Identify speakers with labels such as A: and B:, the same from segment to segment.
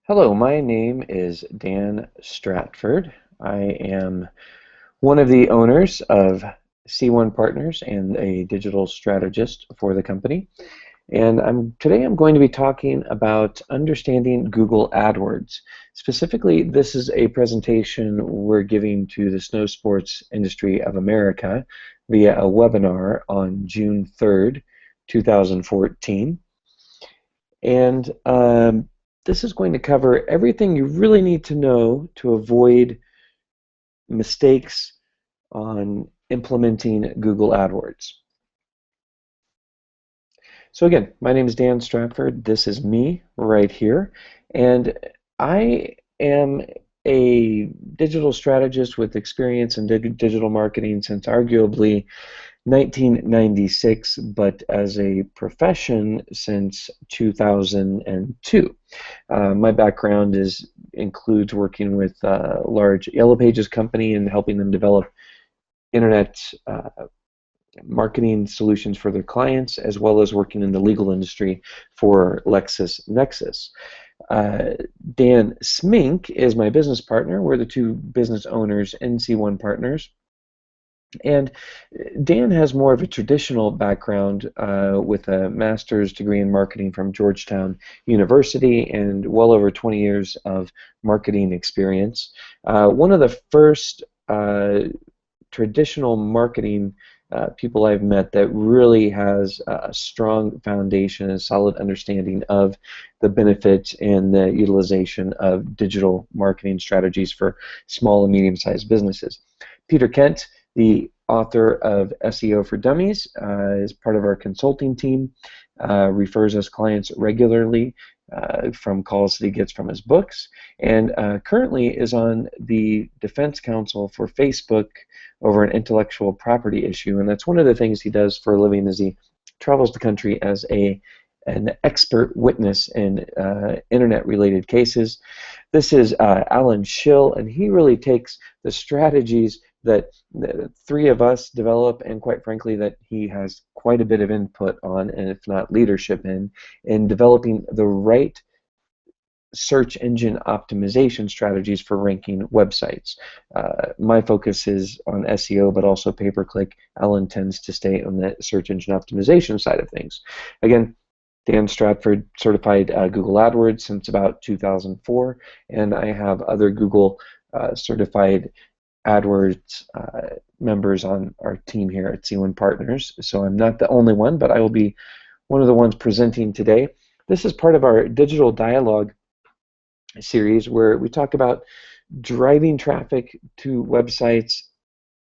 A: Hello, my name is Dan Stratford. I am one of the owners of C1 Partners and a digital strategist for the company. And today I'm going to be talking about understanding Google AdWords. Specifically, this is a presentation we're giving to the snow sports industry of America via a webinar on June 3rd, 2014. And this is going to cover everything you really need to know to avoid mistakes on implementing Google AdWords. So again, my name is Dan Stratford. This is me right here. And I am a digital strategist with experience in digital marketing since arguably 1996, but as a profession since 2002. My background includes working with a large Yellow Pages company and helping them develop internet marketing solutions for their clients, as well as working in the legal industry for LexisNexis. Dan Smink is my business partner. We're the two business owners in C1 Partners. And Dan has more of a traditional background with a master's degree in marketing from Georgetown University and well over 20 years of marketing experience. One of the first traditional marketing people I've met that really has a strong foundation and solid understanding of the benefits and the utilization of digital marketing strategies for small and medium-sized businesses. Peter Kent, the author of SEO for Dummies, is part of our consulting team, refers us clients regularly from calls that he gets from his books, and currently is on the defense counsel for Facebook over an intellectual property issue, and that's one of the things he does for a living as he travels the country as an expert witness in internet-related cases. This is Alan Schill, and he really takes the strategies that the three of us develop, and quite frankly that he has quite a bit of input on, and if not leadership in developing the right search engine optimization strategies for ranking websites. My focus is on SEO, but also pay-per-click. Alan tends to stay on the search engine optimization side of things. Again, Dan Stratford, certified Google AdWords since about 2004, and I have other Google certified AdWords members on our team here at C1 Partners. So I'm not the only one, but I will be one of the ones presenting today. This is part of our digital dialogue series where we talk about driving traffic to websites,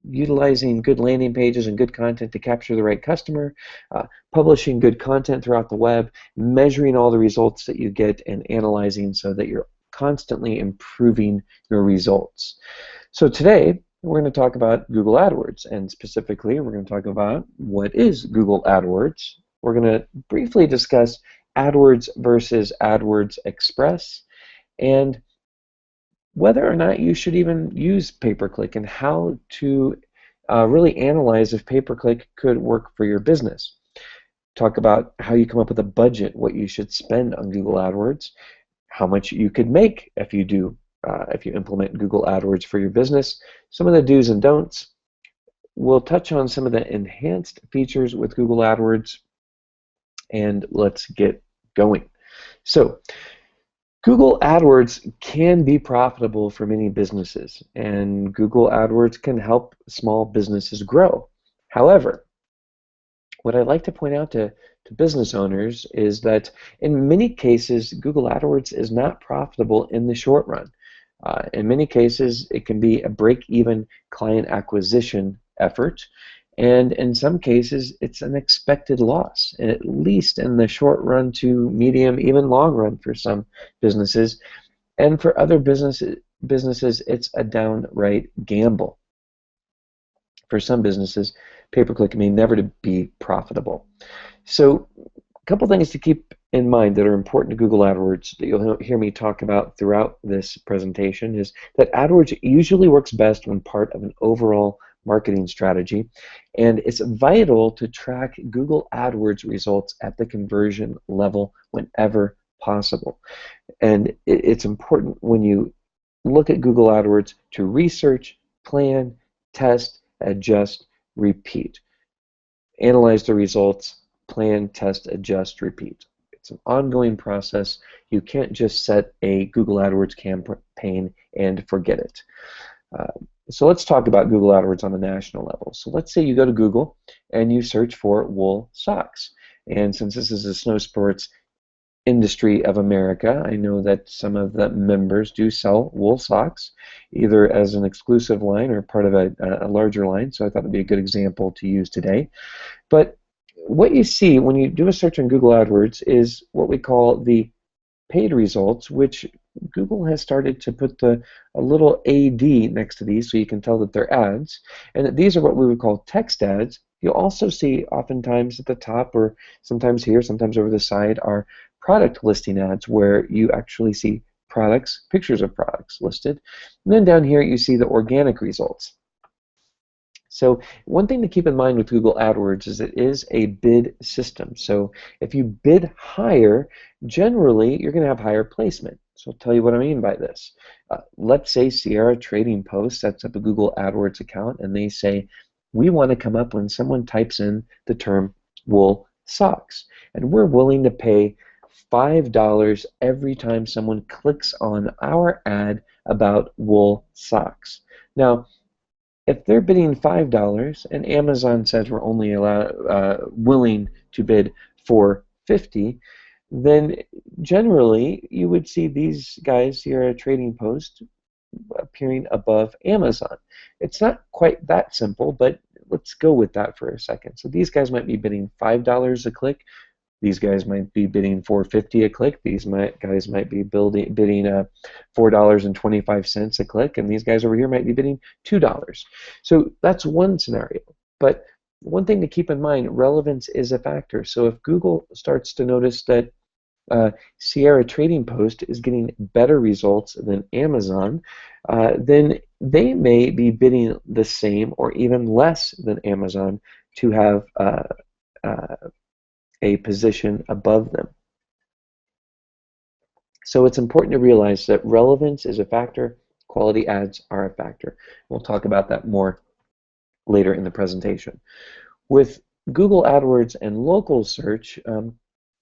A: utilizing good landing pages and good content to capture the right customer, publishing good content throughout the web, measuring all the results that you get, and analyzing so that you're constantly improving your results. So today we're going to talk about Google AdWords, and specifically we're going to talk about what is Google AdWords. We're going to briefly discuss AdWords versus AdWords Express, and whether or not you should even use pay-per-click and how to really analyze if pay-per-click could work for your business. Talk about how you come up with a budget, what you should spend on Google AdWords, how much you could make if you implement Google AdWords for your business, some of the do's and don'ts. We'll touch on some of the enhanced features with Google AdWords, and let's get going. So, Google AdWords can be profitable for many businesses, and Google AdWords can help small businesses grow. However, what I'd like to point out to business owners is that in many cases, Google AdWords is not profitable in the short run. In many cases, it can be a break-even client acquisition effort, and in some cases, it's an expected loss, at least in the short run to medium, even long run for some businesses. And for other businesses, it's a downright gamble. For some businesses, pay-per-click may never be profitable. So a couple things to keep in mind that are important to Google AdWords that you'll hear me talk about throughout this presentation is that AdWords usually works best when part of an overall marketing strategy, and it's vital to track Google AdWords results at the conversion level whenever possible. And it's important when you look at Google AdWords to research, plan, test, adjust, repeat. Analyze the results, plan, test, adjust, repeat. It's an ongoing process. You can't just set a Google AdWords campaign and forget it. So let's talk about Google AdWords on a national level. So let's say you go to Google and you search for wool socks. And since this is a snow sports industry of America, I know that some of the members do sell wool socks, either as an exclusive line or part of a larger line, so I thought it would be a good example to use today. But what you see when you do a search on Google AdWords is what we call the paid results, which Google has started to put a little AD next to these so you can tell that they're ads, and that these are what we would call text ads. You'll also see oftentimes at the top, or sometimes here, sometimes over the side, are product listing ads where you actually see products, pictures of products listed. And then down here you see the organic results. So one thing to keep in mind with Google AdWords is it is a bid system. So if you bid higher, generally you're going to have higher placement. So I'll tell you what I mean by this. Let's say Sierra Trading Post sets up a Google AdWords account and they say, we want to come up when someone types in the term wool socks, and we're willing to pay $5 every time someone clicks on our ad about wool socks. Now, if they're bidding $5 and Amazon says we're only willing to bid for $50, then generally you would see these guys here at Trading Post appearing above Amazon. It's not quite that simple, but let's go with that for a second. So these guys might be bidding $5 a click. These guys might be bidding $4.50 a click. These guys might be bidding $4.25 a click, and these guys over here might be bidding $2. So that's one scenario. But one thing to keep in mind, relevance is a factor. So if Google starts to notice that Sierra Trading Post is getting better results than Amazon, then they may be bidding the same or even less than Amazon to have a position above them. So it's important to realize that relevance is a factor, quality ads are a factor. We'll talk about that more later in the presentation. With Google AdWords and local search,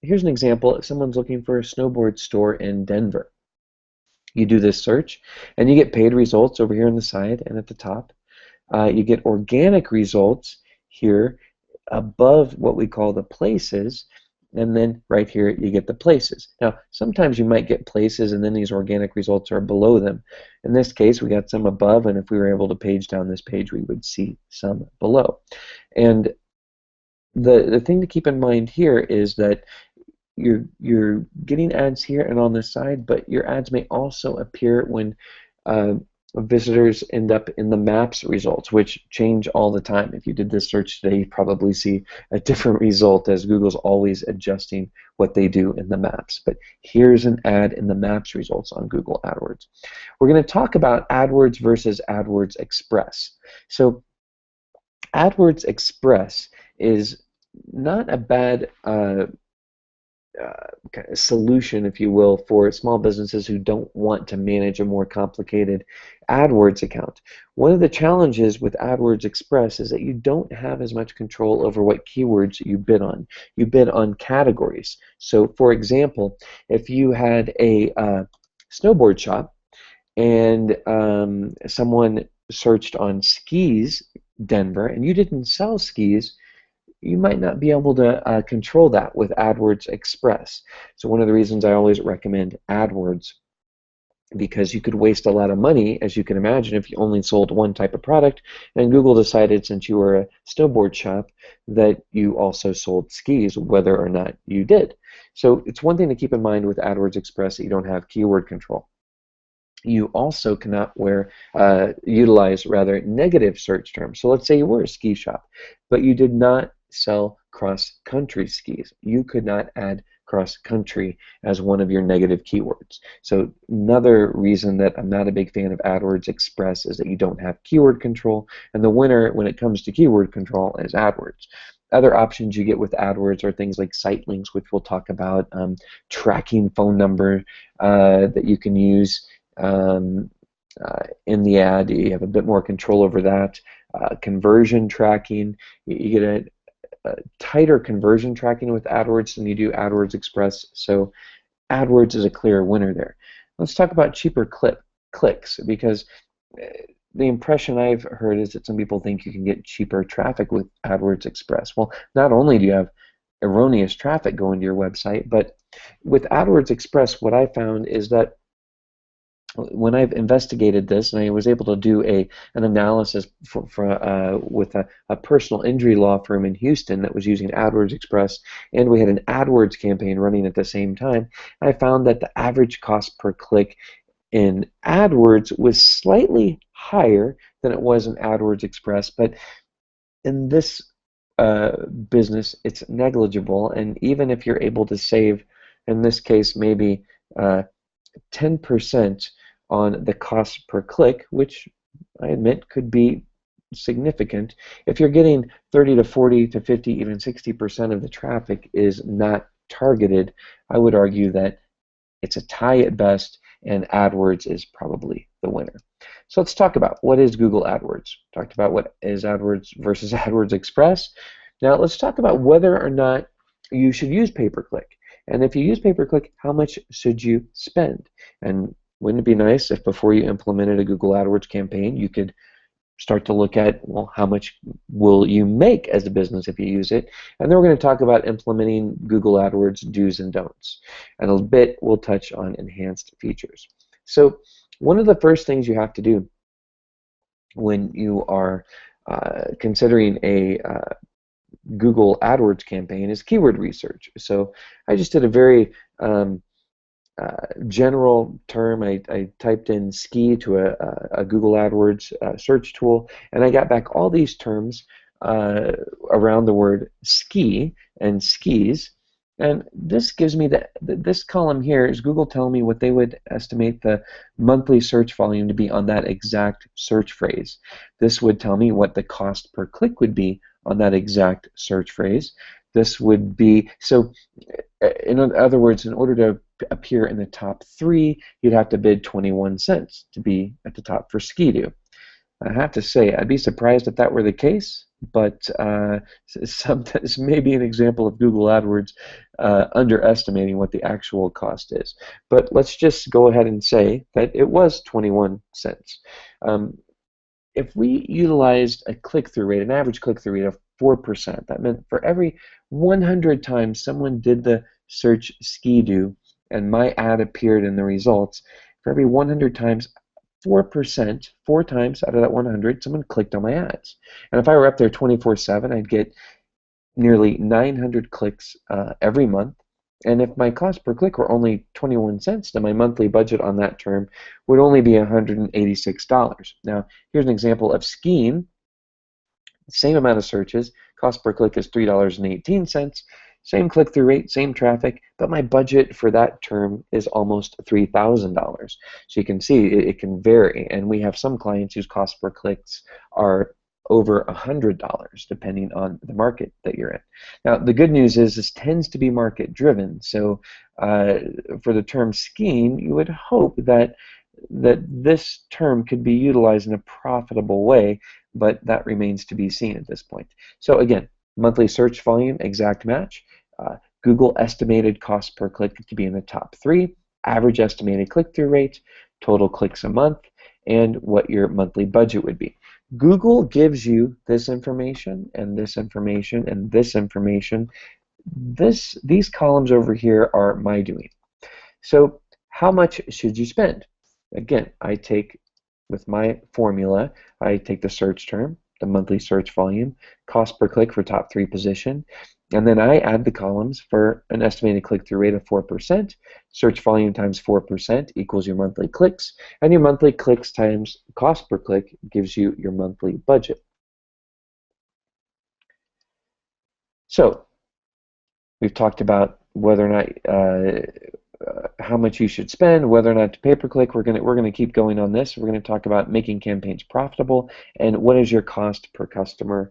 A: here's an example. If someone's looking for a snowboard store in Denver, you do this search and you get paid results over here on the side and at the top. You get organic results here above what we call the places, and then right here you get the places. Now sometimes you might get places and then these organic results are below them. In this case we got some above, and if we were able to page down this page we would see some below. And the thing to keep in mind here is that you're getting ads here and on this side, but your ads may also appear when visitors end up in the maps results, which change all the time. If you did this search today, you'd probably see a different result, as Google's always adjusting what they do in the maps. But here's an ad in the maps results on Google AdWords. We're going to talk about AdWords versus AdWords Express. So AdWords Express is not a bad kind of solution, if you will, for small businesses who don't want to manage a more complicated AdWords account. One of the challenges with AdWords Express is that you don't have as much control over what keywords you bid on. You bid on categories. So for example, if you had a snowboard shop and someone searched on skis Denver and you didn't sell skis, you might not be able to control that with AdWords Express. So one of the reasons I always recommend AdWords, because you could waste a lot of money, as you can imagine, if you only sold one type of product, and Google decided, since you were a snowboard shop, that you also sold skis, whether or not you did. So it's one thing to keep in mind with AdWords Express that you don't have keyword control. You also cannot utilize negative search terms. So let's say you were a ski shop, but you did not sell cross-country skis. You could not add cross-country as one of your negative keywords. So another reason that I'm not a big fan of AdWords Express is that you don't have keyword control, and the winner when it comes to keyword control is AdWords. Other options you get with AdWords are things like site links, which we'll talk about, tracking phone number that you can use in the ad. You have a bit more control over that. Conversion tracking, you get a tighter conversion tracking with AdWords than you do AdWords Express, so AdWords is a clear winner there. Let's talk about cheaper clicks, because the impression I've heard is that some people think you can get cheaper traffic with AdWords Express. Well, not only do you have erroneous traffic going to your website, but with AdWords Express, what I found is that when I've investigated this, and I was able to do an analysis with a personal injury law firm in Houston that was using AdWords Express, and we had an AdWords campaign running at the same time, I found that the average cost per click in AdWords was slightly higher than it was in AdWords Express, but in this business, it's negligible, and even if you're able to save, in this case, maybe 10% on the cost per click, which I admit could be significant. If you're getting 30 to 40 to 50, even 60% of the traffic is not targeted, I would argue that it's a tie at best, and AdWords is probably the winner. So let's talk about what is Google AdWords. Talked about what is AdWords versus AdWords Express. Now let's talk about whether or not you should use pay-per-click. And if you use pay-per-click, how much should you spend? And wouldn't it be nice if before you implemented a Google AdWords campaign, you could start to look at, well, how much will you make as a business if you use it? And then we're going to talk about implementing Google AdWords do's and don'ts. And a bit we'll touch on enhanced features. So one of the first things you have to do when you are considering a Google AdWords campaign is keyword research. So I just did a very general term. I typed in ski to a Google AdWords search tool, and I got back all these terms around the word ski and skis. And this gives me this column here is Google telling me what they would estimate the monthly search volume to be on that exact search phrase. This would tell me what the cost per click would be on that exact search phrase. This would be, so in other words, in order to appear in the top 3, you'd have to bid 21 cents to be at the top for Ski-Doo. I have to say, I'd be surprised if that were the case, but sometimes maybe an example of Google AdWords underestimating what the actual cost is. But let's just go ahead and say that it was 21 cents. If we utilized a click-through rate, an average click-through rate of 4%, that meant for every 100 times someone did the search Ski-Doo and my ad appeared in the results, for every 100 times, 4%, 4 times out of that 100, someone clicked on my ads. And if I were up there 24/7, I'd get nearly 900 clicks every month. And if my cost per click were only 21 cents, then my monthly budget on that term would only be $186. Now, here's an example of skiing. Same amount of searches, cost per click is $3.18, same click-through rate, same traffic, but my budget for that term is almost $3,000. So you can see it can vary, and we have some clients whose cost per clicks are over $100 depending on the market that you're in. Now the good news is this tends to be market driven, so for the term skiing, you would hope that this term could be utilized in a profitable way, but that remains to be seen at this point. So again, monthly search volume, exact match. Google estimated cost per click to be in the top 3, average estimated click-through rate, total clicks a month, and what your monthly budget would be. Google gives you this information, and this information, and this information. These columns over here are my doing. So how much should you spend? Again, I take, with my formula, I take the search term, the monthly search volume, cost per click for top 3 position, and then I add the columns for an estimated click-through rate of 4%, search volume times 4% equals your monthly clicks, and your monthly clicks times cost per click gives you your monthly budget. So we've talked about whether or not how much you should spend, whether or not to pay-per-click. We're gonna keep going on this. We're gonna talk about making campaigns profitable and what is your cost per customer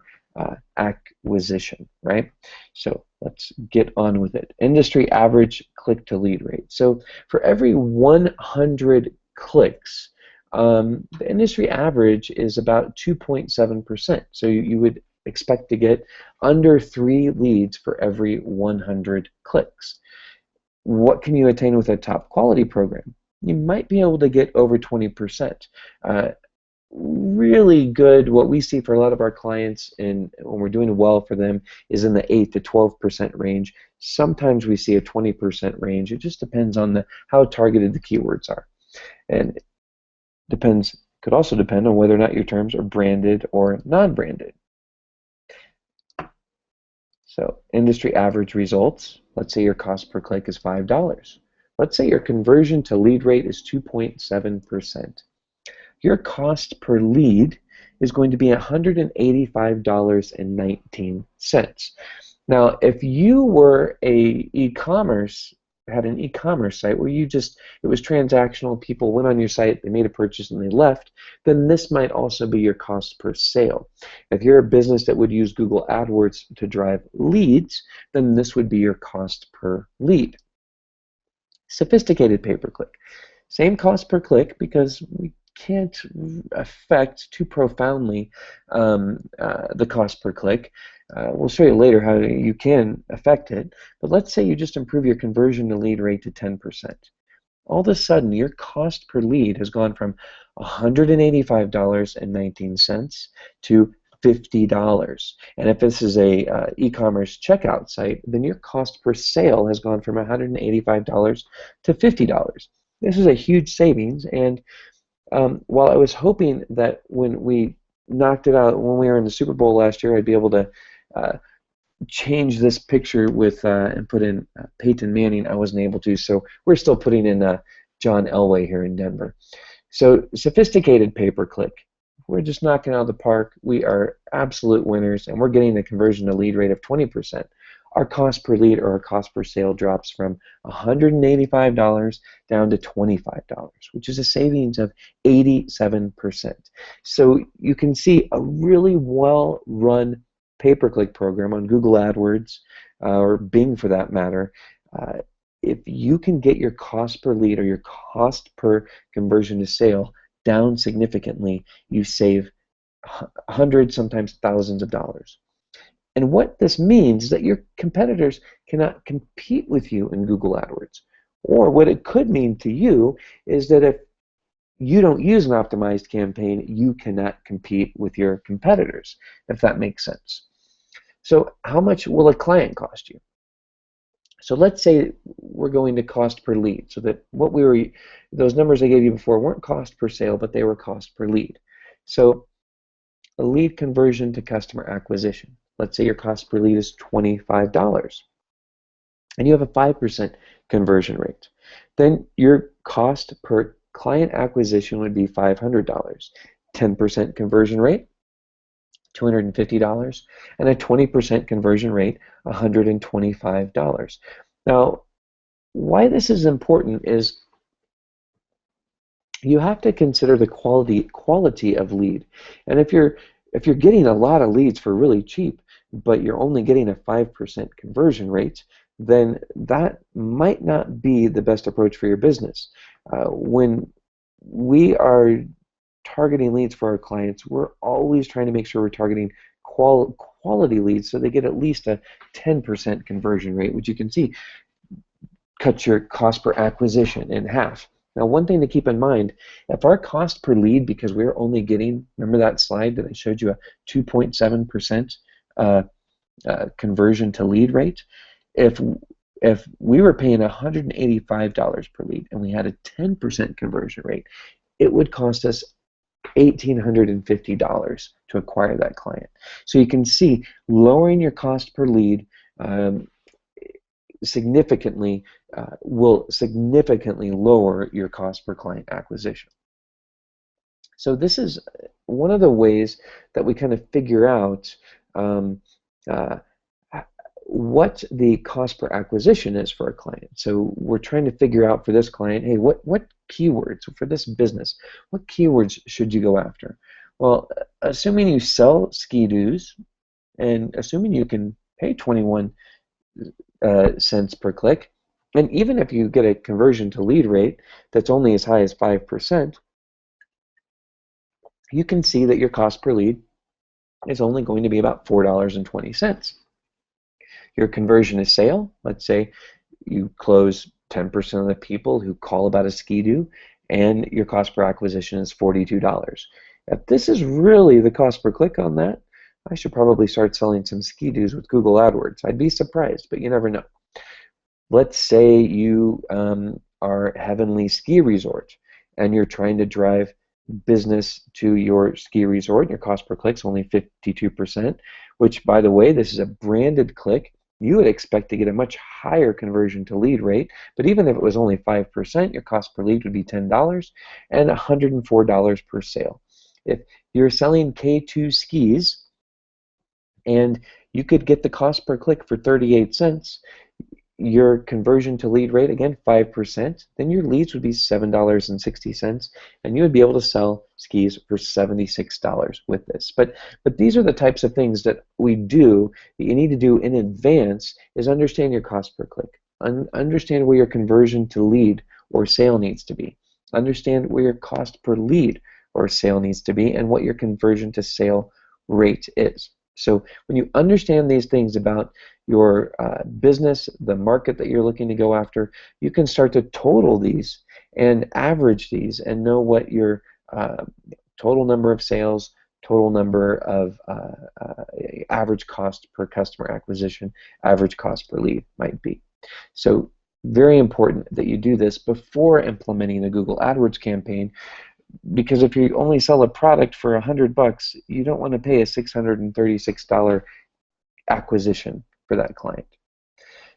A: acquisition, right? So let's get on with it. Industry average click-to-lead rate. So for every 100 clicks, the industry average is about 2.7%. So you would expect to get under 3 leads for every 100 clicks. What can you attain with a top quality program? You might be able to get over 20%. Really good, what we see for a lot of our clients and when we're doing well for them is in the 8 to 12% range. Sometimes we see a 20% range. It just depends on how targeted the keywords are. And could also depend on whether or not your terms are branded or non-branded. So industry average results, let's say your cost per click is $5. Let's say your conversion to lead rate is 2.7%. Your cost per lead is going to be $185.19. Now, if you were had an e-commerce site where it was transactional, people went on your site, they made a purchase and they left, then this might also be your cost per sale. If you're a business that would use Google AdWords to drive leads, then this would be your cost per lead. Sophisticated pay-per-click. Same cost per click because we can't affect too profoundly the cost per click. We'll show you later how you can affect it, but let's say you just improve your conversion to lead rate to 10%. All of a sudden, your cost per lead has gone from $185.19 to $50. And if this is a e-commerce checkout site, then your cost per sale has gone from $185 to $50. This is a huge savings, and while I was hoping that when we knocked it out, when we were in the Super Bowl last year, I'd be able to change this picture with and put in Peyton Manning, I wasn't able to, so we're still putting in John Elway here in Denver. So sophisticated pay-per-click. We're just knocking out of the park. We are absolute winners, and we're getting a conversion to lead rate of 20%. Our cost per lead or our cost per sale drops from $185 down to $25, which is a savings of 87%. So you can see a really well-run pay-per-click program on Google AdWords or Bing for that matter. If you can get your cost per lead or your cost per conversion to sale down significantly, you save hundreds, sometimes thousands of dollars. And what this means is that your competitors cannot compete with you in Google AdWords. Or what it could mean to you is that if you don't use an optimized campaign, you cannot compete with your competitors, if that makes sense. So how much will a client cost you? So let's say we're going to cost per lead, so that those numbers I gave you before weren't cost per sale, but they were cost per lead. So a lead conversion to customer acquisition. Let's say your cost per lead is $25 and you have a 5% conversion rate. Then your cost per client acquisition would be $500. 10% conversion rate, $250, and a 20% conversion rate, $125. Now, why this is important is you have to consider the quality of lead. And if you're getting a lot of leads for really cheap, but you're only getting a 5% conversion rate, then that might not be the best approach for your business. When we are targeting leads for our clients, we're always trying to make sure we're targeting quality leads so they get at least a 10% conversion rate, which you can see cuts your cost per acquisition in half. Now, one thing to keep in mind, if our cost per lead, because we're only getting, remember that slide that I showed you, a 2.7% conversion to lead rate? If we were paying $185 per lead and we had a 10% conversion rate, it would cost us $1,850 to acquire that client. So you can see lowering your cost per lead significantly will significantly lower your cost per client acquisition. So this is one of the ways that we kind of figure out what the cost per acquisition is for a client. So we're trying to figure out for this client, hey, what keywords for this business, what keywords should you go after? Well, assuming you sell ski-doos, And assuming you can pay 21 cents per click, and even if you get a conversion to lead rate that's only as high as 5%, you can see that your cost per lead is only going to be about $4.20. Your conversion to sale, let's say you close 10% of the people who call about a ski-doo, and your cost per acquisition is $42. If this is really the cost per click on that, I should probably start selling some ski-doos with Google AdWords. I'd be surprised, but you never know. Let's say you are Heavenly Ski Resort and you're trying to drive business to your ski resort, and your cost per click is only 52%, which, by the way, this is a branded click. You would expect to get a much higher conversion to lead rate, but even if it was only 5%, your cost per lead would be $10 and $104 per sale. If you're selling K2 skis and you could get the cost per click for 38 cents, your conversion to lead rate, again, 5%, then your leads would be $7.60, and you would be able to sell skis for $76 with this. But these are the types of things that we do, that you need to do in advance, is understand your cost per click. Understand where your conversion to lead or sale needs to be. Understand where your cost per lead or sale needs to be, and what your conversion to sale rate is. So when you understand these things about your business, the market that you're looking to go after, you can start to total these and average these and know what your total number of sales, total number of average cost per customer acquisition, average cost per lead might be. So very important that you do this before implementing a Google AdWords campaign, because if you only sell a product for $100, you don't want to pay a $636 acquisition for that client.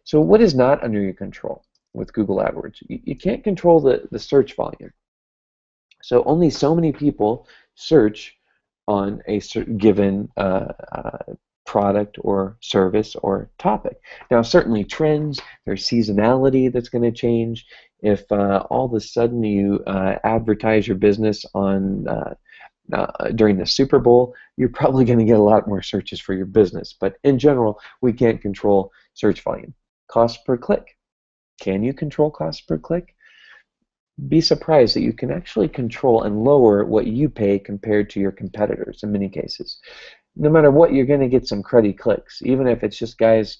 A: So what is not under your control with Google AdWords? You can't control the search volume. So only so many people search on a given product or service or topic. Now, certainly trends, there's seasonality that's going to change. If all of a sudden you advertise your business on during the Super Bowl, you're probably going to get a lot more searches for your business. But in general, we can't control search volume. Cost per click. Can you control cost per click? Be surprised that you can actually control and lower what you pay compared to your competitors in many cases. No matter what, you're going to get some cruddy clicks, even if it's just guys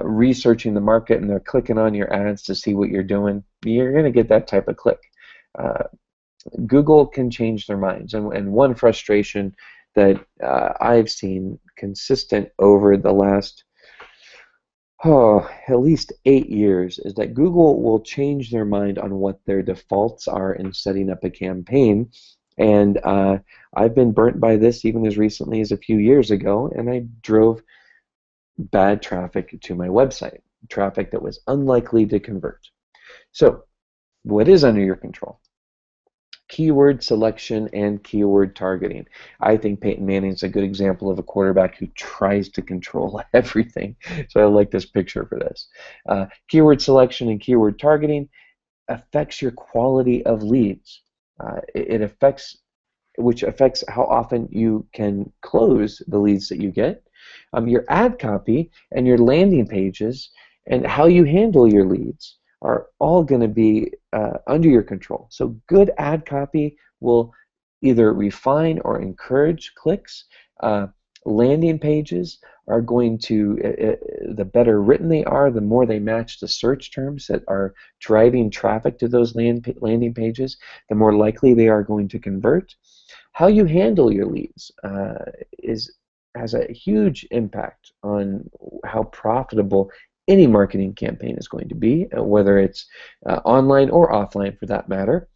A: researching the market and they're clicking on your ads to see what you're doing. You're going to get that type of click. Google can change their minds, and one frustration that I've seen consistent over the last at least 8 years is that Google will change their mind on what their defaults are in setting up a campaign. And I've been burnt by this even as recently as a few years ago, and I drove bad traffic to my website, traffic that was unlikely to convert. So what is under your control? Keyword selection and keyword targeting. I think Peyton Manning's a good example of a quarterback who tries to control everything. So I like this picture for this. Keyword selection and keyword targeting affects your quality of leads. Which affects how often you can close the leads that you get. Your ad copy and your landing pages and how you handle your leads are all going to be under your control. So good ad copy will either refine or encourage clicks. Landing pages are going to, the better written they are, the more they match the search terms that are driving traffic to those landing pages, the more likely they are going to convert. How you handle your leads has a huge impact on how profitable any marketing campaign is going to be, whether it's online or offline for that matter.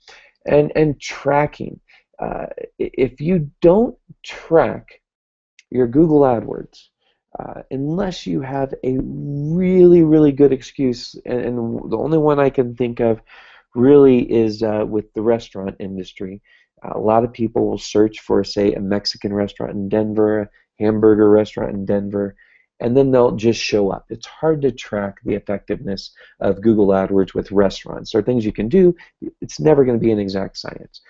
A: And tracking. If you don't track your Google AdWords, unless you have a really, really good excuse, and the only one I can think of really is with the restaurant industry. A lot of people will search for, say, a Mexican restaurant in Denver, a hamburger restaurant in Denver, and then they'll just show up. It's hard to track the effectiveness of Google AdWords with restaurants. There are things you can do. It's never going to be an exact science.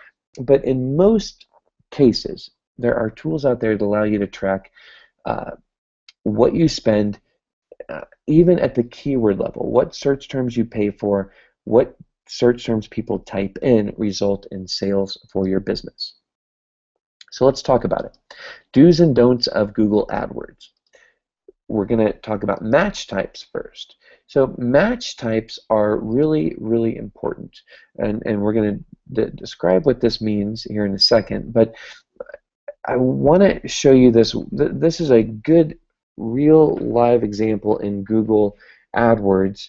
A: But in most cases, there are tools out there that allow you to track what you spend, even at the keyword level, what search terms you pay for, what search terms people type in result in sales for your business. So let's talk about it. Do's and don'ts of Google AdWords. We're going to talk about match types first. So match types are really, really important, and we're going to describe what this means here in a second, but I want to show you this. This is a good real live example in Google AdWords.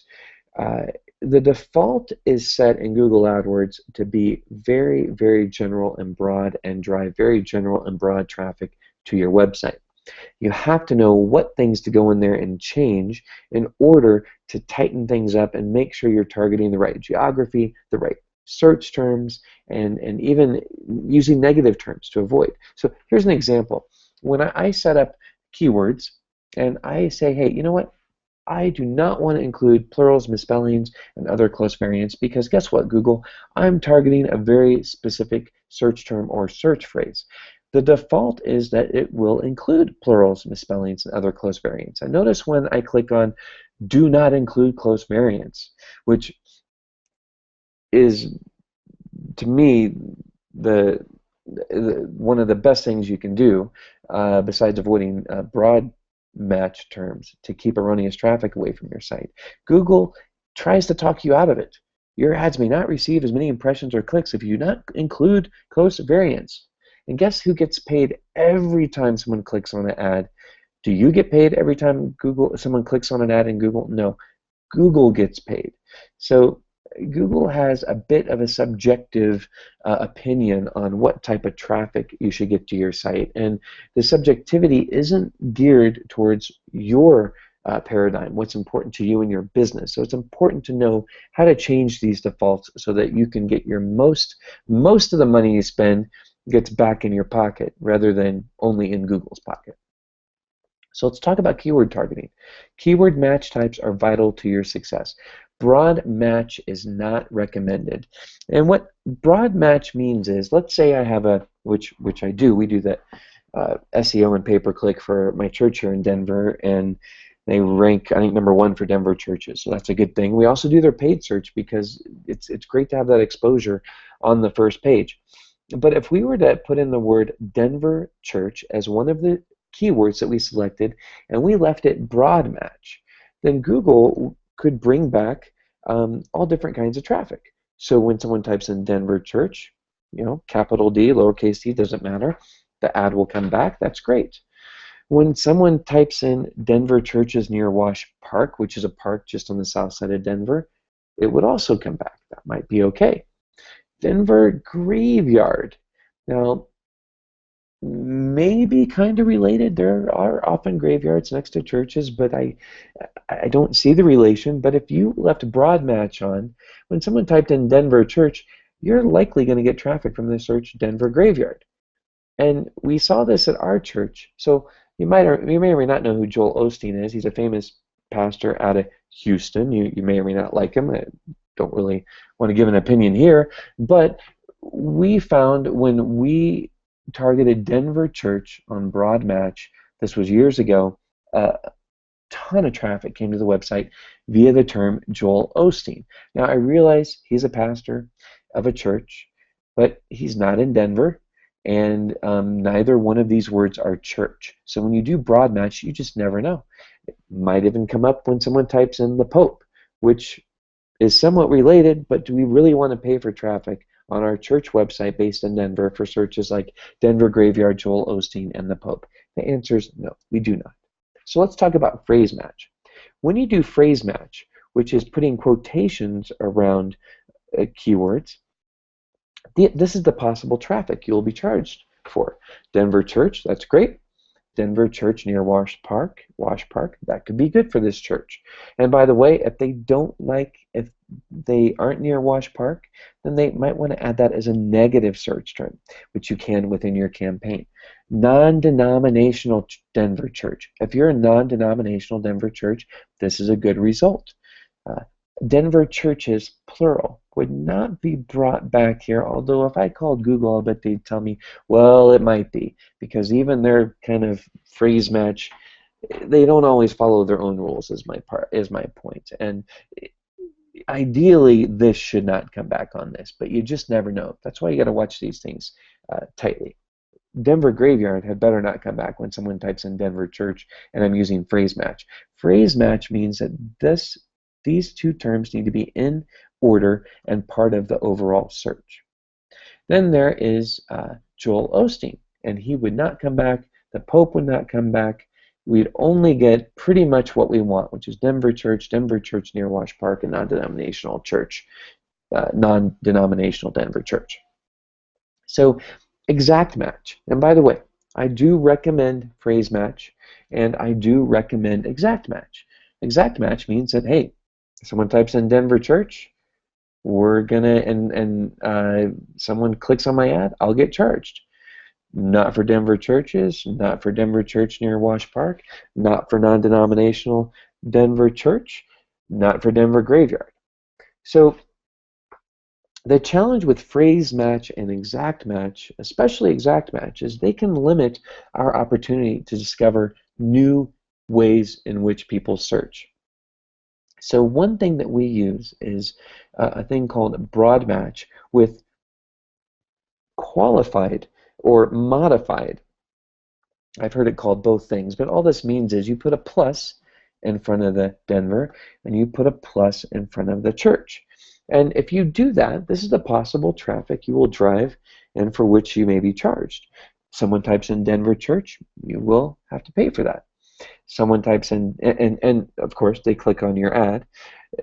A: The default is set in Google AdWords to be very, very general and broad and drive very general and broad traffic to your website. You have to know what things to go in there and change in order to tighten things up and make sure you're targeting the right geography, the right search terms, and even using negative terms to avoid. So here's an example. When I set up keywords and I say, hey, you know what? I do not want to include plurals, misspellings, and other close variants because guess what, Google? I'm targeting a very specific search term or search phrase. The default is that it will include plurals, misspellings, and other close variants. And notice when I click on do not include close variants, which is, to me, one of the best things you can do, besides avoiding broad match terms to keep erroneous traffic away from your site. Google tries to talk you out of it. Your ads may not receive as many impressions or clicks if you do not include close variants. And guess who gets paid every time someone clicks on an ad? Do you get paid every time someone clicks on an ad in Google? No. Google gets paid. So Google has a bit of a subjective opinion on what type of traffic you should get to your site, and the subjectivity isn't geared towards your paradigm, what's important to you and your business. So it's important to know how to change these defaults so that you can get your most of the money you spend gets back in your pocket rather than only in Google's pocket. So let's talk about keyword targeting. Keyword match types are vital to your success. Broad match is not recommended. And what broad match means is, let's say I have a, which I do, we do that SEO and pay-per-click for my church here in Denver, and they rank, I think, #1 for Denver churches, so that's a good thing. We also do their paid search because it's great to have that exposure on the first page. But if we were to put in the word Denver church as one of the keywords that we selected and we left it broad match, then Google could bring back all different kinds of traffic. So when someone types in Denver church, you know, capital D, lowercase d, doesn't matter, the ad will come back. That's great. When someone types in Denver churches near Wash Park, which is a park just on the south side of Denver, it would also come back. That might be okay. Denver graveyard. Now, maybe kind of related. There are often graveyards next to churches, but I don't see the relation. But if you left broad match on, when someone typed in Denver church, you're likely going to get traffic from the search Denver graveyard. And we saw this at our church. So you may or may not know who Joel Osteen is. He's a famous pastor out of Houston. You may or may not like him. I don't really want to give an opinion here, but we found when we targeted Denver church on broad match, this was years ago, a ton of traffic came to the website via the term Joel Osteen. Now I realize he's a pastor of a church, but he's not in Denver, and neither one of these words are church. So when you do broad match, you just never know. It might even come up when someone types in the Pope, which is somewhat related, but do we really want to pay for traffic on our church website based in Denver for searches like Denver Graveyard, Joel Osteen, and the Pope? The answer is no, we do not. So let's talk about phrase match. When you do phrase match, which is putting quotations around keywords, this is the possible traffic you'll be charged for. Denver church, that's great. Denver church near Wash Park, that could be good for this church. And by the way, if they aren't near Wash Park, then they might want to add that as a negative search term, which you can within your campaign. Non-denominational Denver church. If you're a non-denominational Denver church, this is a good result. Denver churches, plural, would not be brought back here, although if I called Google, I'll bet they'd tell me, well, it might be, because even their kind of phrase match they don't always follow their own rules. Is my point. And ideally, this should not come back on this, but you just never know. That's why you got to watch these things tightly. Denver graveyard had better not come back when someone types in Denver church and I'm using phrase match. Phrase match means that these two terms need to be in order and part of the overall search. Then there is Joel Osteen, and he would not come back. The Pope would not come back. We'd only get pretty much what we want, which is Denver church near Wash Park, and non-denominational church, non-denominational Denver church. So exact match. And by the way, I do recommend phrase match, and I do recommend exact match. Exact match means that, hey, someone types in Denver church, we're gonna, and someone clicks on my ad, I'll get charged. Not for Denver churches, not for Denver church near Wash Park, not for non-denominational Denver church, not for Denver graveyard. So the challenge with phrase match and exact match, especially exact match, is they can limit our opportunity to discover new ways in which people search. So one thing that we use is a thing called broad match with qualified or modified. I've heard it called both things, but all this means is you put a plus in front of the Denver and you put a plus in front of the church. And if you do that, this is the possible traffic you will drive and for which you may be charged. Someone types in Denver church, you will have to pay for that. Someone types in, and of course they click on your ad.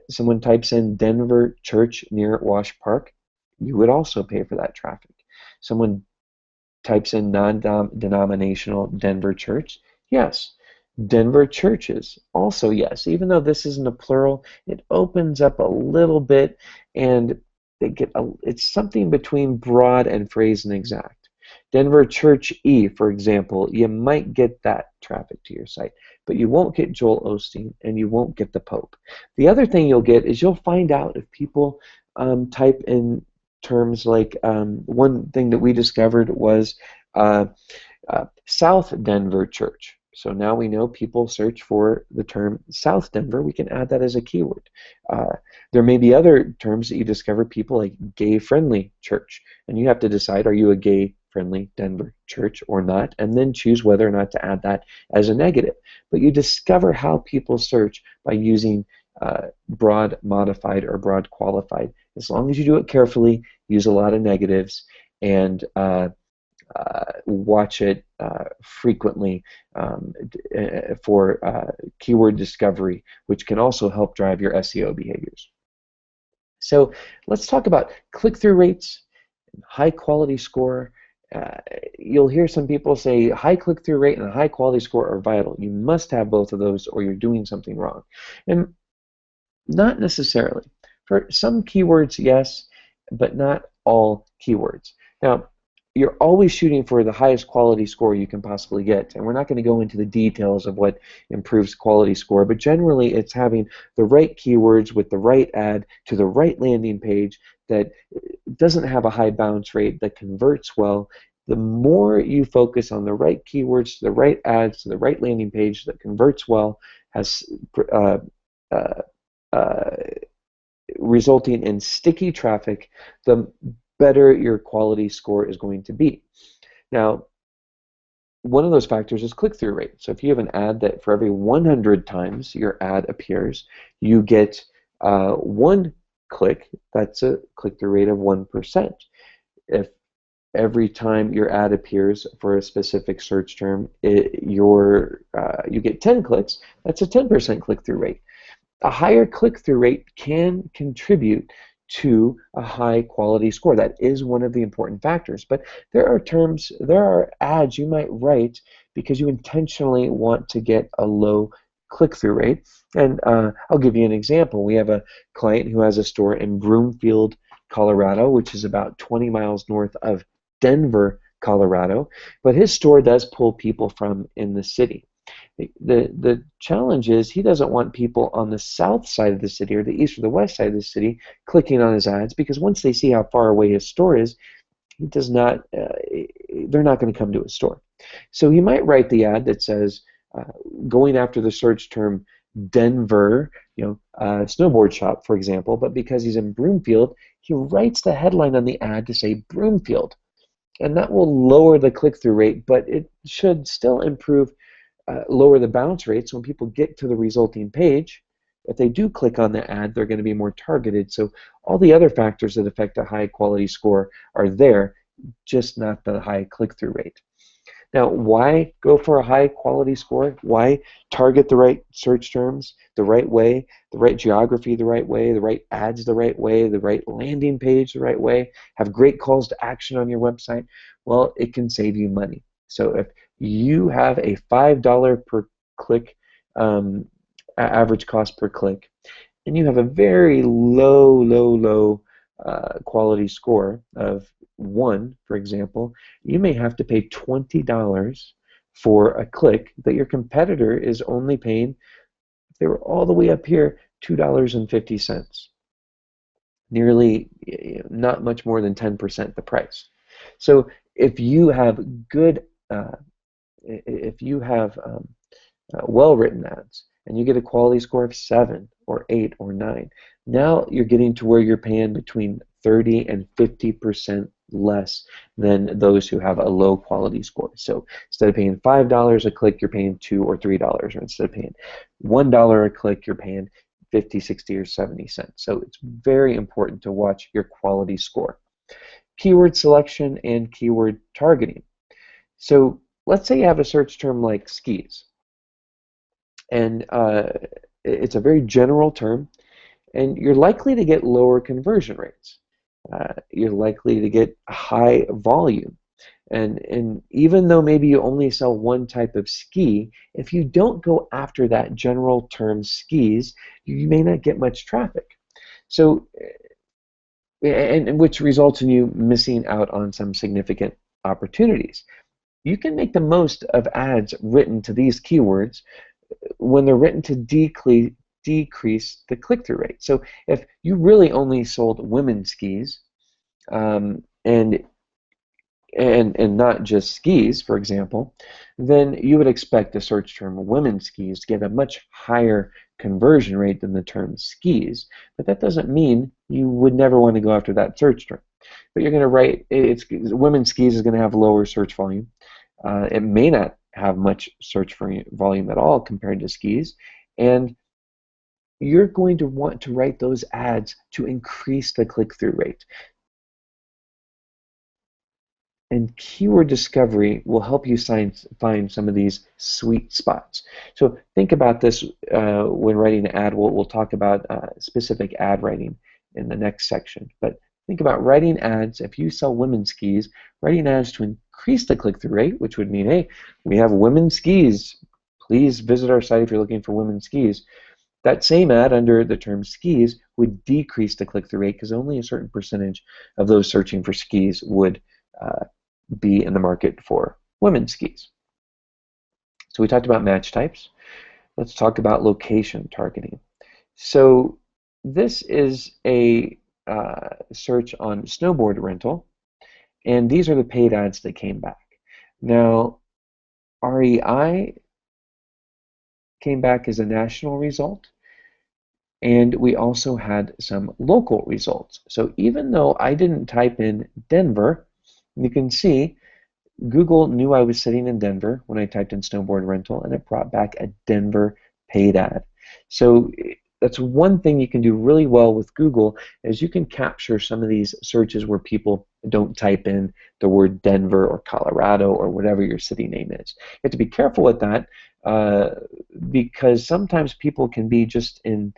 A: Someone types in Denver church near Wash Park, you would also pay for that traffic. Someone types in non-denominational Denver church, yes. Denver churches, also yes. Even though this isn't a plural, it opens up a little bit, and it's something between broad and phrase and exact. Denver church E, for example, you might get that traffic to your site, but you won't get Joel Osteen and you won't get the Pope. The other thing you'll get is you'll find out if people type in terms like, one thing that we discovered was South Denver church. So now we know people search for the term South Denver. We can add that as a keyword. There may be other terms that you discover, people like gay-friendly church, and you have to decide, are you a gay-friendly Denver church or not, and then choose whether or not to add that as a negative. But you discover how people search by using broad modified or broad qualified. As long as you do it carefully, use a lot of negatives, and watch it frequently for keyword discovery, which can also help drive your SEO behaviors. So let's talk about click-through rates, high quality score. You'll hear some people say high click-through rate and a high quality score are vital. You must have both of those or you're doing something wrong. And not necessarily. For some keywords, yes, but not all keywords. Now, you're always shooting for the highest quality score you can possibly get, and we're not going to go into the details of what improves quality score, but generally it's having the right keywords with the right ad to the right landing page that doesn't have a high bounce rate, that converts well. The more you focus on the right keywords, to the right ads, to the right landing page that converts well, has resulting in sticky traffic, the better your quality score is going to be. Now, one of those factors is click-through rate. So if you have an ad that for every 100 times your ad appears, you get 1 click, that's a click-through rate of 1%. If every time your ad appears for a specific search term, you get 10 clicks, that's a 10% click-through rate. A higher click-through rate can contribute to a high quality score. That is one of the important factors. But there are ads you might write because you intentionally want to get a low click-through rate. And I'll give you an example. We have a client who has a store in Broomfield, Colorado, which is about 20 miles north of Denver, Colorado. But his store does pull people from in the city. The challenge is he doesn't want people on the south side of the city or the east or the west side of the city clicking on his ads, because once they see how far away his store is, he does not. They're not going to come to his store. So he might write the ad that says, uh, going after the search term Denver, snowboard shop, for example, but because he's in Broomfield, he writes the headline on the ad to say Broomfield. And that will lower the click-through rate, but it should still lower the bounce rate. So when people get to the resulting page, if they do click on the ad, they're going to be more targeted. So all the other factors that affect a high quality score are there, just not the high click-through rate. Now, why go for a high quality score? Why target the right search terms the right way, the right geography the right way, the right ads the right way, the right landing page the right way, have great calls to action on your website? Well, it can save you money. So if you have a $5 per click average cost per click, and you have a very low quality score of 1, for example, you may have to pay $20 for a click that your competitor is only paying, if they were all the way up here, $2.50. Nearly not much more than 10% the price. So if you have well-written ads, and you get a quality score of 7 or 8 or 9, now you're getting to where you're paying between 30 and 50% less than those who have a low quality score. So instead of paying $5 a click, you're paying $2 or $3, or instead of paying $1 a click, you're paying 50, 60, or 70 cents. So it's very important to watch your quality score. Keyword selection and keyword targeting. So let's say you have a search term like skis, and it's a very general term, and you're likely to get lower conversion rates. You're likely to get high volume. And even though maybe you only sell one type of ski, if you don't go after that general term skis, you may not get much traffic. So, and which results in you missing out on some significant opportunities. You can make the most of ads written to these keywords when they're written to decrease the click-through rate. So if you really only sold women's skis, and not just skis, for example, then you would expect the search term women's skis to get a much higher conversion rate than the term skis. But that doesn't mean you would never want to go after that search term. But you're going to write, women's skis is going to have lower search volume. It may not have much search volume at all compared to skis, and you're going to want to write those ads to increase the click-through rate. And keyword discovery will help you find some of these sweet spots. So think about this when writing an ad. We'll talk about specific ad writing in the next section. But think about writing ads. If you sell women's skis, writing ads to increase the click-through rate, which would mean, hey, we have women's skis. Please visit our site if you're looking for women's skis. That same ad under the term skis would decrease the click-through rate because only a certain percentage of those searching for skis would be in the market for women's skis. So we talked about match types. Let's talk about location targeting. So this is a search on snowboard rental, and these are the paid ads that came back. Now, REI came back as a national result, and we also had some local results. So even though I didn't type in Denver, you can see Google knew I was sitting in Denver when I typed in snowboard rental, and it brought back a Denver paid ad. So that's one thing you can do really well with Google, is you can capture some of these searches where people don't type in the word Denver or Colorado or whatever your city name is. You have to be careful with that because sometimes people can be just in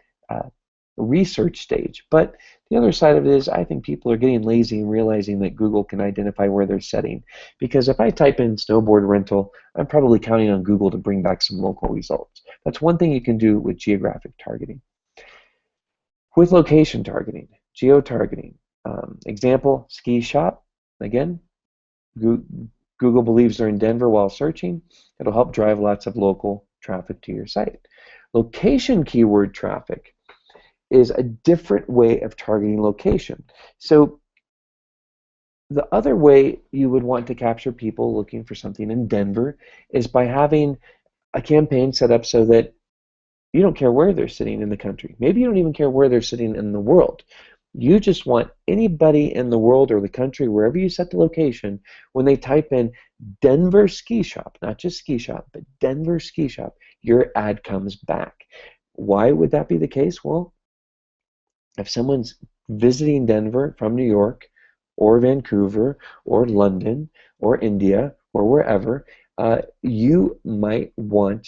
A: research stage. But the other side of it is I think people are getting lazy and realizing that Google can identify where they're setting. Because if I type in snowboard rental, I'm probably counting on Google to bring back some local results. That's one thing you can do with geographic targeting. With location targeting, geo-targeting, example, ski shop, again, Google believes they're in Denver while searching. It'll help drive lots of local traffic to your site. Location keyword traffic is a different way of targeting location. So the other way you would want to capture people looking for something in Denver is by having a campaign set up so that you don't care where they're sitting in the country. Maybe you don't even care where they're sitting in the world. You just want anybody in the world or the country, wherever you set the location, when they type in Denver ski shop, not just ski shop, but Denver ski shop, your ad comes back. Why would that be the case? Well, if someone's visiting Denver from New York or Vancouver or London or India or wherever, you might want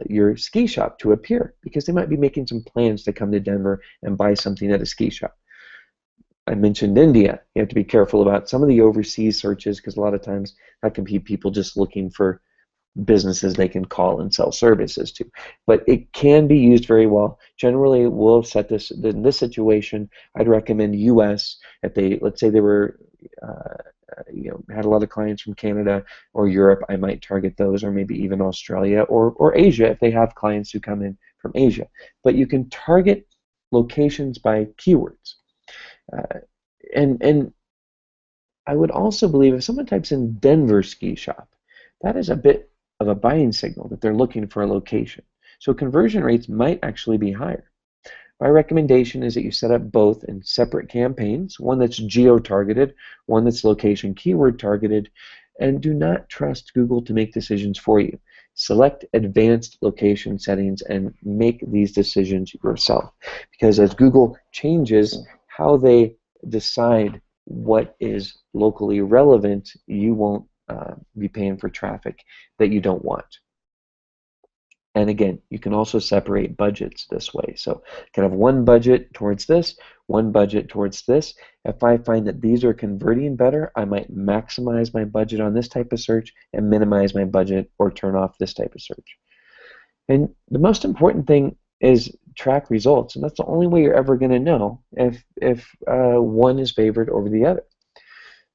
A: your ski shop to appear because they might be making some plans to come to Denver and buy something at a ski shop. I mentioned India. You have to be careful about some of the overseas searches because a lot of times that can be people just looking for businesses they can call and sell services to. But it can be used very well. Generally, we'll set this, in this situation, I'd recommend US. If they, let's say they were, had a lot of clients from Canada or Europe, I might target those, or maybe even Australia or Asia if they have clients who come in from Asia. But you can target locations by keywords. And I would also believe if someone types in Denver ski shop, that is a bit of a buying signal that they're looking for a location. So conversion rates might actually be higher. My recommendation is that you set up both in separate campaigns, one that's geo-targeted, one that's location keyword targeted, and do not trust Google to make decisions for you. Select advanced location settings and make these decisions yourself. Because as Google changes how they decide what is locally relevant, you won't be paying for traffic that you don't want. And again, you can also separate budgets this way. So you can have one budget towards this, one budget towards this. If I find that these are converting better, I might maximize my budget on this type of search and minimize my budget or turn off this type of search. And the most important thing is track results, and that's the only way you're ever going to know if one is favored over the other.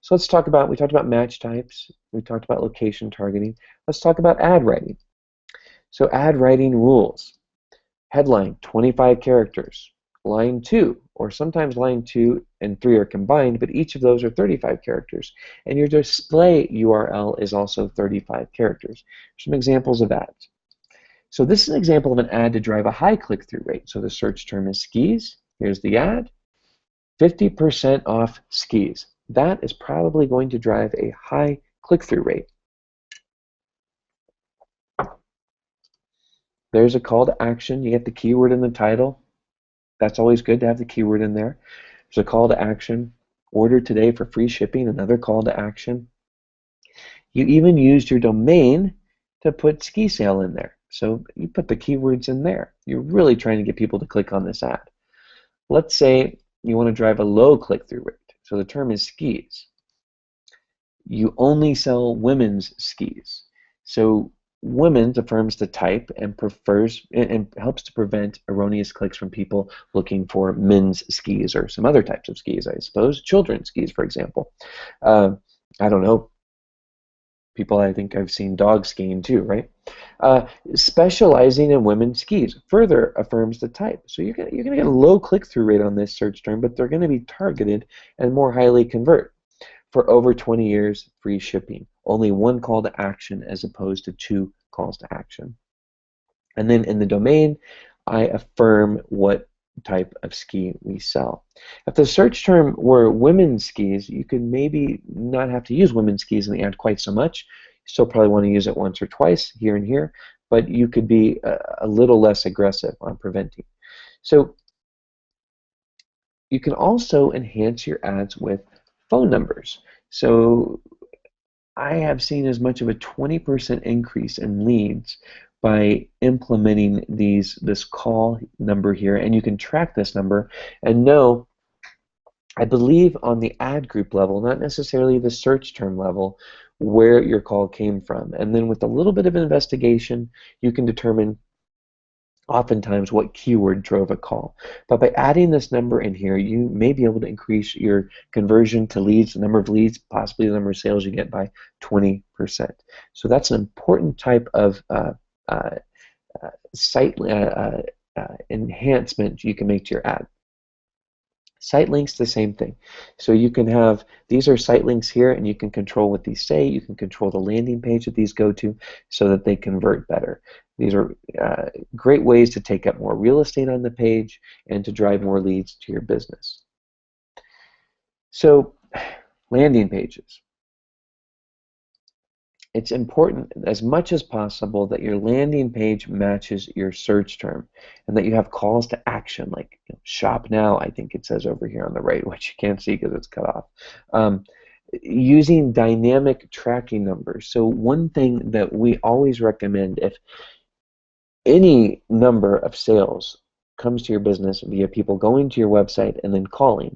A: So let's talk about, we talked about match types, we talked about location targeting. Let's talk about ad writing. So ad writing rules. Headline, 25 characters. Line 2, or sometimes line 2 and 3 are combined, but each of those are 35 characters. And your display URL is also 35 characters. Some examples of ads. So this is an example of an ad to drive a high click-through rate. So the search term is skis. Here's the ad. 50% off skis. That is probably going to drive a high click-through rate. There's a call to action. You get the keyword in the title. That's always good to have the keyword in there. There's a call to action. Order today for free shipping, another call to action. You even used your domain to put ski sale in there. So you put the keywords in there. You're really trying to get people to click on this ad. Let's say you want to drive a low click-through rate. So the term is skis. You only sell women's skis. So women's affirms the type and prefers and helps to prevent erroneous clicks from people looking for men's skis or some other types of skis, I suppose. Children's skis, for example. I don't know. People, I think I've seen dog skiing too, right? Specializing in women's skis further affirms the type. So you're gonna get a low click-through rate on this search term, but they're going to be targeted and more highly convert. For over 20 years, free shipping. Only one call to action as opposed to 2 calls to action. And then in the domain, I affirm what type of ski we sell. If the search term were women's skis, you could maybe not have to use women's skis in the ad quite so much. You still probably want to use it once or twice here and here, but you could be a little less aggressive on preventing. So you can also enhance your ads with phone numbers. So I have seen as much of a 20% increase in leads by implementing this call number here, and you can track this number and know, I believe on the ad group level, not necessarily the search term level, where your call came from. And then with a little bit of investigation, you can determine oftentimes what keyword drove a call. But by adding this number in here, you may be able to increase your conversion to leads, the number of leads, possibly the number of sales you get by 20%. So that's an important type of site enhancement you can make to your ad. Site links, the same thing. So you can have, these are site links here, and you can control what these say. You can control the landing page that these go to so that they convert better. These are great ways to take up more real estate on the page and to drive more leads to your business. So, landing pages. It's important as much as possible that your landing page matches your search term and that you have calls to action, like shop now, I think it says over here on the right, which you can't see because it's cut off. Using dynamic tracking numbers. So one thing that we always recommend, if any number of sales comes to your business via people going to your website and then calling,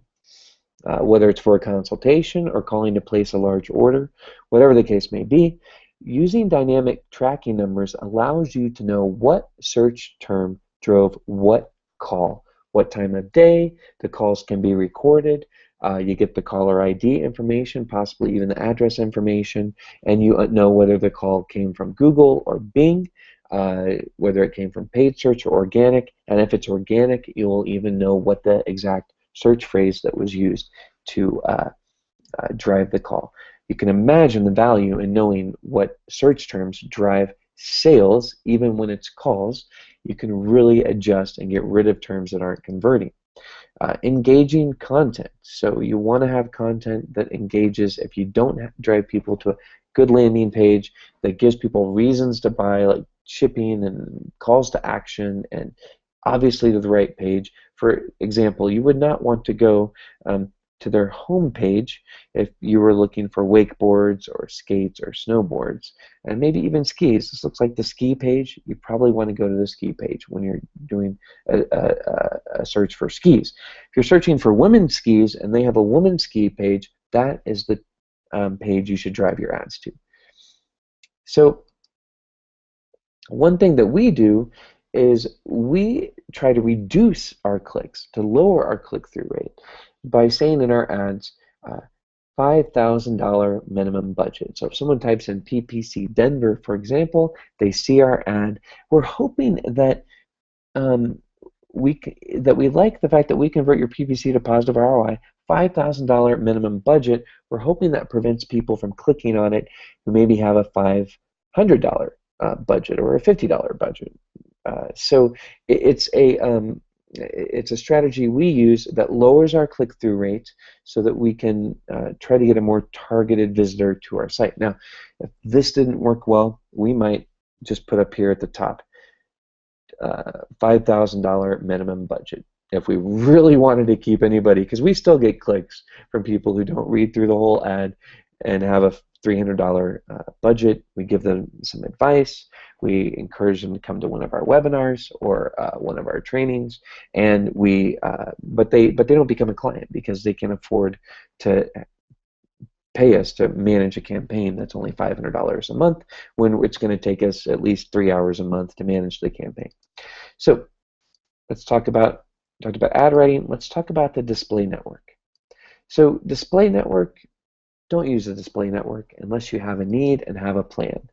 A: whether it's for a consultation or calling to place a large order, whatever the case may be, using dynamic tracking numbers allows you to know what search term drove what call, what time of day. The calls can be recorded. You get the caller ID information, possibly even the address information, and you know whether the call came from Google or Bing, whether it came from paid search or organic, and if it's organic, you'll even know what the exact search phrase that was used to drive the call. You can imagine the value in knowing what search terms drive sales, even when it's calls. You can really adjust and get rid of terms that aren't converting. Engaging content. So you want to have content that engages. If you don't drive people to a good landing page that gives people reasons to buy, like shipping and calls to action, and obviously to the right page. For example, you would not want to go to their home page if you were looking for wakeboards or skates or snowboards, and maybe even skis. This looks like the ski page. You probably want to go to the ski page when you're doing a search for skis. If you're searching for women's skis and they have a women's ski page, that is the page you should drive your ads to. So one thing that we do is we try to reduce our clicks, to lower our click-through rate by saying in our ads, $5,000 minimum budget. So if someone types in PPC Denver, for example, they see our ad. We're hoping that we like the fact that we convert your PPC to positive ROI. $5,000 minimum budget. We're hoping that prevents people from clicking on it who maybe have a $500 budget or a $50 budget. So it's a strategy we use that lowers our click-through rate so that we can try to get a more targeted visitor to our site. Now, if this didn't work well, we might just put up here at the top $5,000 minimum budget. If we really wanted to keep anybody, because we still get clicks from people who don't read through the whole ad and have a $300 budget. We give them some advice. We encourage them to come to one of our webinars or one of our trainings, and but they don't become a client because they can afford to pay us to manage a campaign that's only $500 a month when it's going to take us at least 3 hours a month to manage the campaign. So let's talked about ad writing. Let's talk about the display network. So display network. Don't use the display network unless you have a need and have a plan.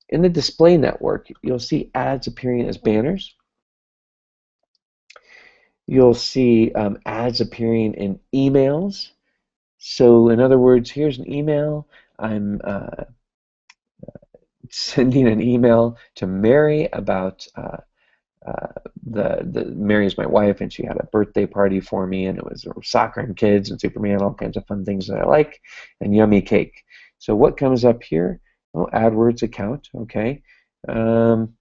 A: In the display network, you'll see ads appearing as banners. You'll see ads appearing in emails. So in other words, here's an email. I'm sending an email to Mary about Mary is my wife, and she had a birthday party for me, and it was soccer and kids and Superman, all kinds of fun things that I like, and yummy cake. So what comes up here? Oh, AdWords account, okay. And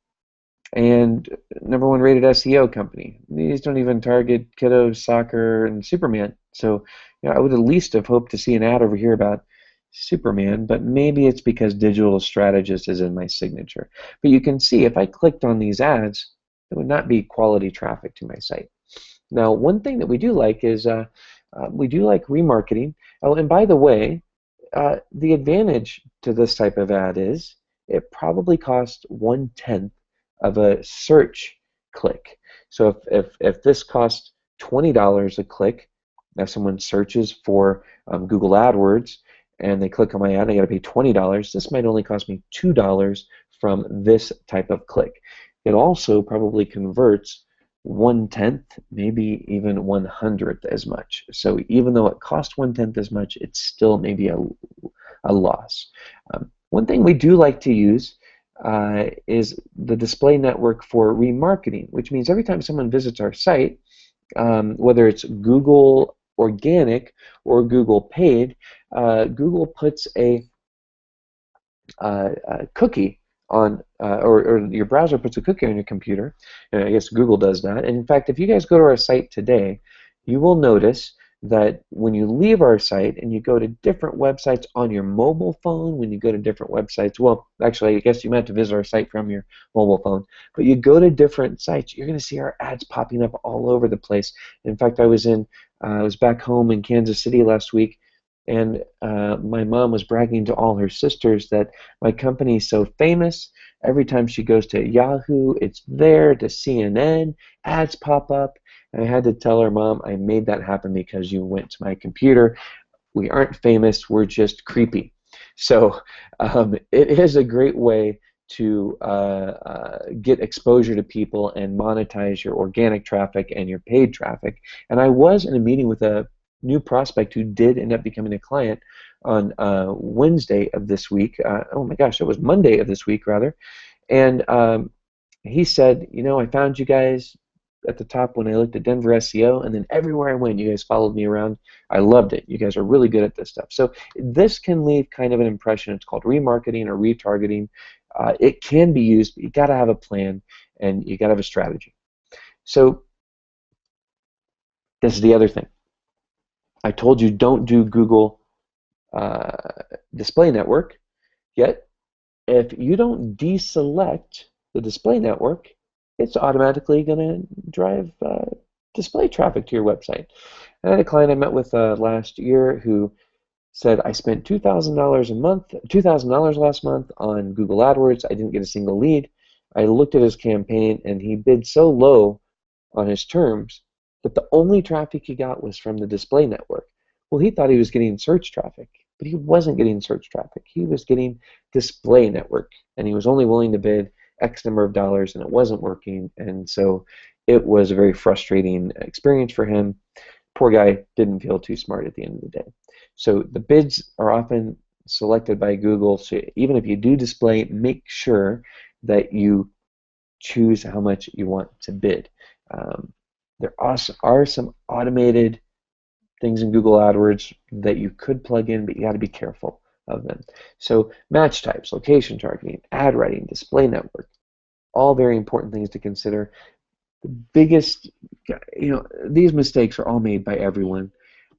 A: #1 rated SEO company. These don't even target kiddos, soccer, and Superman. So I would at least have hoped to see an ad over here about Superman, but maybe it's because digital strategist is in my signature. But you can see if I clicked on these ads, it would not be quality traffic to my site. Now, one thing that we do like is we do like remarketing. Oh, and by the way, the advantage to this type of ad is it probably costs 1/10 of a search click. So if this costs $20 a click, if someone searches for Google AdWords and they click on my ad, they got to pay $20. This might only cost me $2 from this type of click. It also probably converts 1/10, maybe even 1/100th as much. So even though it costs 1/10 as much, it's still maybe a loss. One thing we do like to use is the display network for remarketing, which means every time someone visits our site, whether it's Google organic or Google paid, Google puts a cookie on, or your browser puts a cookie on your computer, and I guess Google does that. And in fact, if you guys go to our site today, you will notice that when you leave our site and you go to different websites on your mobile phone, when you go to different websites, well, actually, I guess you meant to visit our site from your mobile phone, but you go to different sites, you're going to see our ads popping up all over the place. In fact, I was back home in Kansas City last week, and my mom was bragging to all her sisters that my company is so famous. Every time she goes to Yahoo, it's there, to CNN, ads pop up. And I had to tell her, Mom, I made that happen because you went to my computer. We aren't famous, we're just creepy. So it is a great way to get exposure to people and monetize your organic traffic and your paid traffic. And I was in a meeting with a new prospect who did end up becoming a client on Wednesday of this week. Oh my gosh, it was Monday of this week, rather. And he said, you know, I found you guys at the top when I looked at Denver SEO, and then everywhere I went, you guys followed me around. I loved it. You guys are really good at this stuff. So this can leave kind of an impression. It's called remarketing or retargeting. It can be used, but you got to have a plan and you got to have a strategy. So this is the other thing. I told you don't do Google Display Network, yet if you don't deselect the display network, it's automatically going to drive display traffic to your website. I had a client I met with last year who said, I spent $2,000 last month on Google AdWords. I didn't get a single lead. I looked at his campaign and he bid so low on his terms that the only traffic he got was from the display network. Well, he thought he was getting search traffic, but he wasn't getting search traffic. He was getting display network, and he was only willing to bid X number of dollars, and it wasn't working, and so it was a very frustrating experience for him. Poor guy didn't feel too smart at the end of the day. So the bids are often selected by Google, so even if you do display, make sure that you choose how much you want to bid. There are some automated things in Google AdWords that you could plug in, but you got to be careful of them. So match types, location targeting, ad writing, display network, all very important things to consider. The biggest, these mistakes are all made by everyone.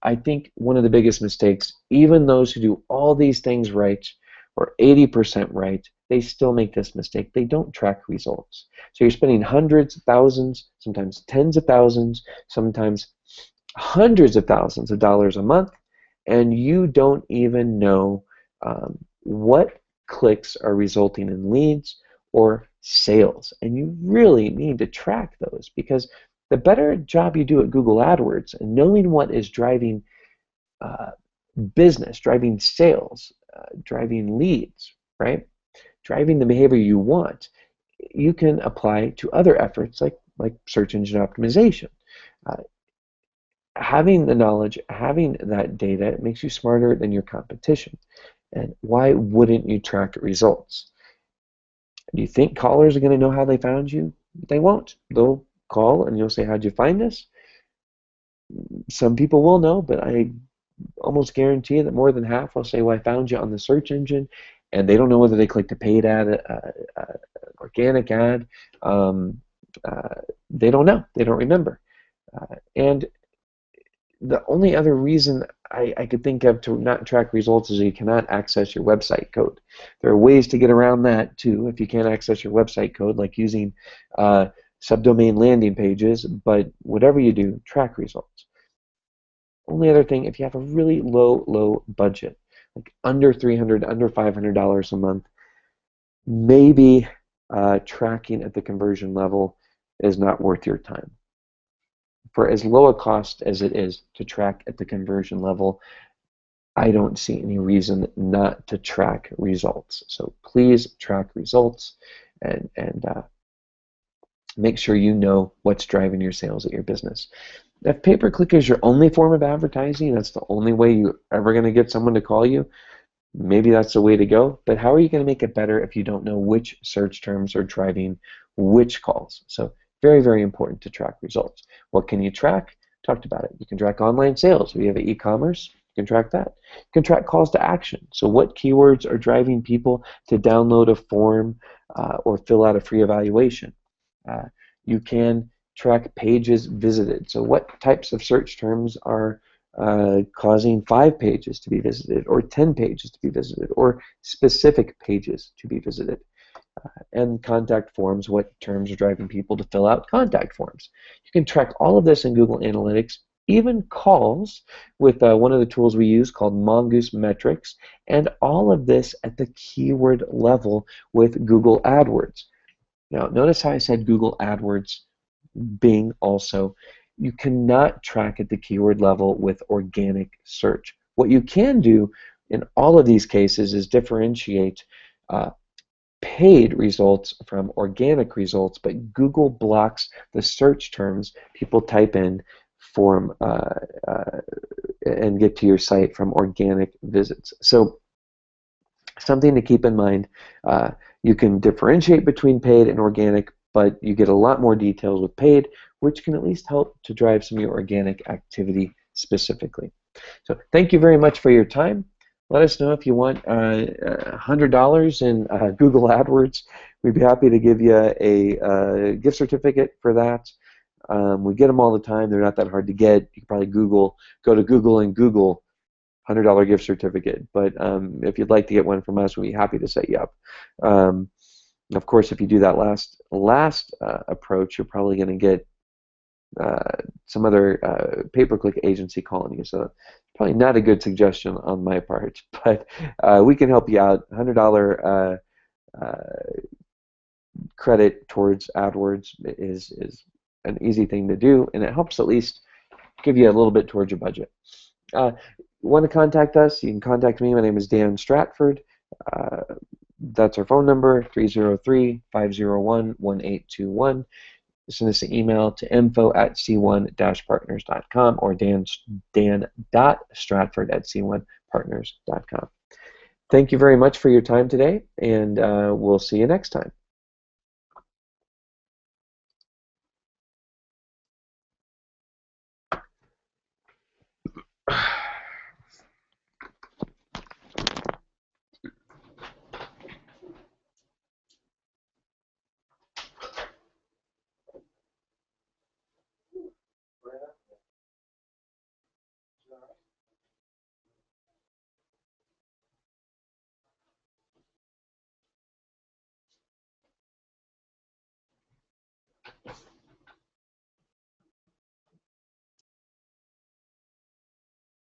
A: I think one of the biggest mistakes, even those who do all these things right, or 80% right, they still make this mistake. They don't track results. So you're spending hundreds, thousands, sometimes tens of thousands, sometimes hundreds of thousands of dollars a month, and you don't even know what clicks are resulting in leads or sales. And you really need to track those, because the better job you do at Google AdWords and knowing what is driving business, driving sales, driving leads, right? Driving the behavior you want, you can apply to other efforts like search engine optimization. Having the knowledge, having that data, it makes you smarter than your competition. And why wouldn't you track results? Do you think callers are going to know how they found you? They won't. They'll call and you'll say, how'd you find us? Some people will know, but I almost guarantee that more than half will say, well, I found you on the search engine, and they don't know whether they clicked a paid ad, organic ad. They don't know. They don't remember. And the only other reason I could think of to not track results is you cannot access your website code. There are ways to get around that too if you can't access your website code, like using subdomain landing pages, but whatever you do, track results. Only other thing, if you have a really low budget, like under $300, under $500 a month, maybe tracking at the conversion level is not worth your time. For as low a cost as it is to track at the conversion level, I don't see any reason not to track results. So please track results and Make sure you know what's driving your sales at your business. If pay-per-click is your only form of advertising, that's the only way you're ever going to get someone to call you, maybe that's the way to go. But how are you going to make it better if you don't know which search terms are driving which calls? So very, very important to track results. What can you track? Talked about it. You can track online sales. If you have e-commerce, you can track that. You can track calls to action. So what keywords are driving people to download a form or fill out a free evaluation? You can track pages visited. So what types of search terms are causing 5 pages to be visited, or 10 pages to be visited, or specific pages to be visited? And contact forms, what terms are driving people to fill out contact forms? You can track all of this in Google Analytics, even calls with one of the tools we use called Mongoose Metrics, and all of this at the keyword level with Google AdWords. Now, notice how I said Google AdWords, Bing also. You cannot track at the keyword level with organic search. What you can do in all of these cases is differentiate paid results from organic results, but Google blocks the search terms people type in and get to your site from organic visits. So something to keep in mind. You can differentiate between paid and organic, but you get a lot more details with paid, which can at least help to drive some of your organic activity specifically. So thank you very much for your time. Let us know if you want $100 in Google AdWords. We'd be happy to give you a gift certificate for that. We get them all the time. They're not that hard to get. You can probably go to Google and Google $100 gift certificate. But if you'd like to get one from us, we'd be happy to set you up. Of course, if you do that last approach, you're probably going to get some other pay-per-click agency calling you. So probably not a good suggestion on my part, but we can help you out. $100 credit towards AdWords is an easy thing to do, and it helps at least give you a little bit towards your budget. Want to contact us, you can contact me. My name is Dan Stratford. That's our phone number, 303-501-1821. Send us an email to info@c1-partners.com or dan.stratford@c1partners.com. Thank you very much for your time today, and we'll see you next time.